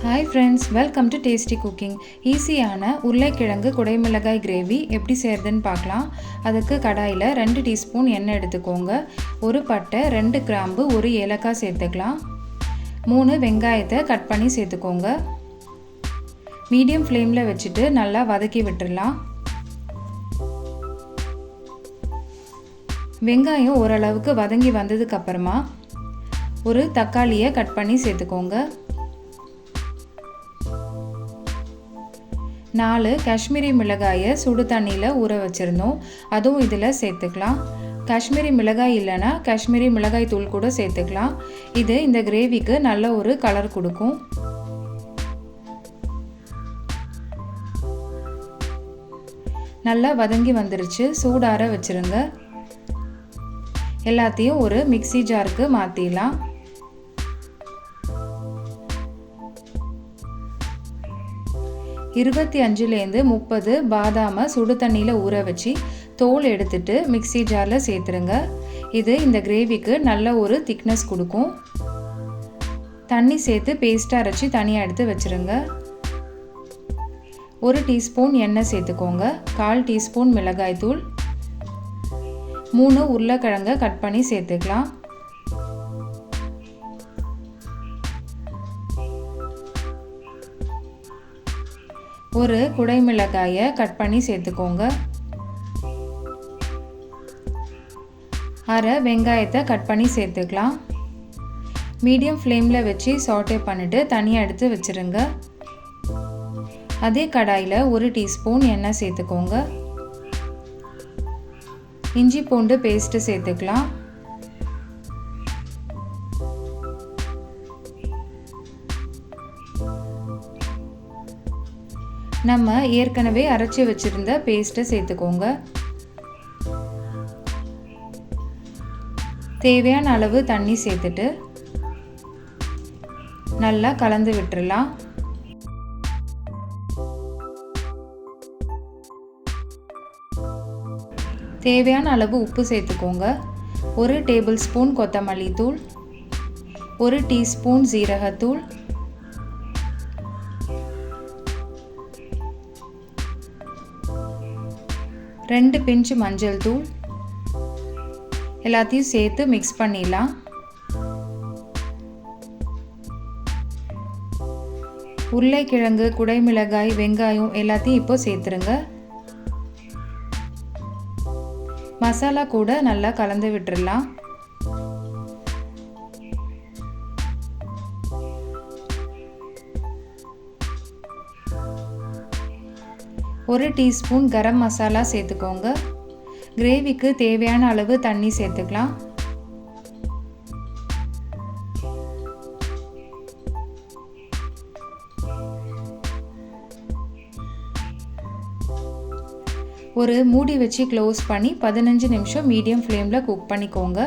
Hi friends, welcome to tasty cooking. ஈஸியான உருளைக்கிழங்கு குடைமிளகாய் gravy எப்படி செய்கிறதுன்னு பார்க்கலாம். அதுக்கு கடாயில் 2 டீஸ்பூன் எண்ணெய் எடுத்துக்கோங்க. ஒரு பட்டை, 2 கிராம்பு, 1 ஏலக்காய் சேர்த்துக்கலாம். 3 வெங்காயத்தை கட் பண்ணி சேர்த்துக்கோங்க. மீடியம் ஃப்ளேமில் வச்சுட்டு நல்லா வதக்கி விட்டுடலாம். வெங்காயம் ஓரளவுக்கு வதங்கி வந்ததுக்கப்புறமா ஒரு தக்காளியை கட் பண்ணி சேர்த்துக்கோங்க. 4 காஷ்மீரி மிளகாயை சுடு தண்ணியில் ஊற வச்சுருந்தோம், அதுவும் இதில் சேர்த்துக்கலாம். காஷ்மீரி மிளகாய் இல்லைன்னா காஷ்மீரி மிளகாய் தூள் கூட சேர்த்துக்கலாம். இது இந்த கிரேவிக்கு நல்ல ஒரு கலர் கொடுக்கும். நல்லா வதங்கி வந்துருச்சு, சூடார வச்சுருங்க. எல்லாத்தையும் ஒரு மிக்ஸி ஜாருக்கு மாற்றிடலாம். இருபத்தி 25-30 பாதாமை சுடு தண்ணியில் ஊற வச்சு தோல் எடுத்துட்டு மிக்ஸி ஜாரில் சேர்த்துருங்க. இது இந்த கிரேவிக்கு நல்ல ஒரு திக்னஸ் கொடுக்கும். தண்ணி சேர்த்து பேஸ்ட்டாக அரைச்சி தனியாக எடுத்து வச்சுருங்க. 1 டீஸ்பூன் எண்ணெய் சேர்த்துக்கோங்க. 1/4 டீஸ்பூன் மிளகாய் தூள், 3 உருளைக்கிழங்கை கட் பண்ணி சேர்த்துக்கலாம். ஒரு குடைமிளகாயை கட் பண்ணி சேர்த்துக்கோங்க. 1/2 வெங்காயத்தை கட் பண்ணி சேர்த்துக்கலாம். மீடியம் ஃப்ளேமில் வச்சு சாட்டே பண்ணிவிட்டு தனியாக எடுத்து வச்சுருங்க. அதே கடாயில் 1 டீஸ்பூன் எண்ணெய் சேர்த்துக்கோங்க. இஞ்சி பூண்டு பேஸ்ட்டு சேர்த்துக்கலாம். நம்ம ஏற்கனவே அரைச்சி வச்சுருந்த பேஸ்ட்டை சேர்த்துக்கோங்க. தேவையான அளவு தண்ணி சேர்த்துட்டு நல்லா கலந்து விட்டுறலாம். தேவையான அளவு உப்பு சேர்த்துக்கோங்க. 1 டேபிள் ஸ்பூன் கொத்தமல்லி தூள், 1 டீஸ்பூன் ஜீரகத்தூள், 2 பிஞ்ச் மஞ்சள் தூள், எல்லாத்தையும் சேர்த்து மிக்ஸ் பண்ணிடலாம். உருளைக்கிழங்கு, குடைமிளகாய், வெங்காயம் எல்லாத்தையும் இப்போ சேர்த்துருங்க. மசாலா கூட நல்லா கலந்து விட்டுறலாம். ஒரு டீஸ்பூன் கரம் மசாலா சேர்த்துக்கோங்க. கிரேவிக்கு தேவையான அளவு தண்ணி சேர்த்துக்கலாம். ஒரு மூடி வச்சு க்ளோஸ் பண்ணி 15 நிமிஷம் மீடியம் ஃப்ளேமில் குக் பண்ணிக்கோங்க.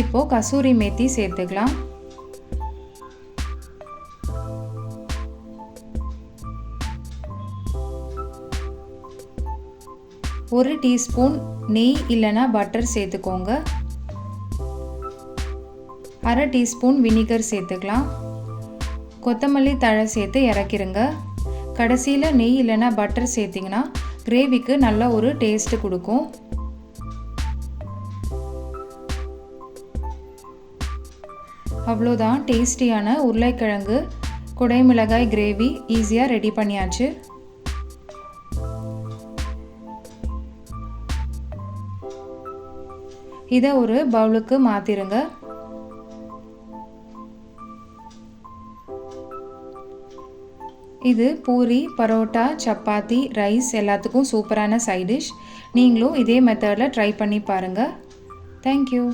இப்போது கசூரி மேத்தி சேர்த்துக்கலாம். ஒரு டீஸ்பூன் நெய் இல்லைன்னா பட்டர் சேர்த்துக்கோங்க. 1/2 டீஸ்பூன் வினிகர் சேர்த்துக்கலாம். கொத்தமல்லி தழை சேர்த்து இறக்கிருங்க. கடைசியில் நெய் இல்லைன்னா பட்டர் சேர்த்திங்கன்னா கிரேவிக்கு நல்ல ஒரு டேஸ்ட்டு கொடுக்கும். அவ்வளோதான், டேஸ்டியான உருளைக்கிழங்கு குடைமிளகாய் கிரேவி ஈஸியாக ரெடி பண்ணியாச்சு. இதை ஒரு பவுலுக்கு மாற்றிருங்க. இது பூரி, பரோட்டா, சப்பாத்தி, ரைஸ் எல்லாத்துக்கும் சூப்பரான சைட் டிஷ். நீங்களும் இதே மெத்தடில் ட்ரை பண்ணி பாருங்கள். தேங்க்யூ.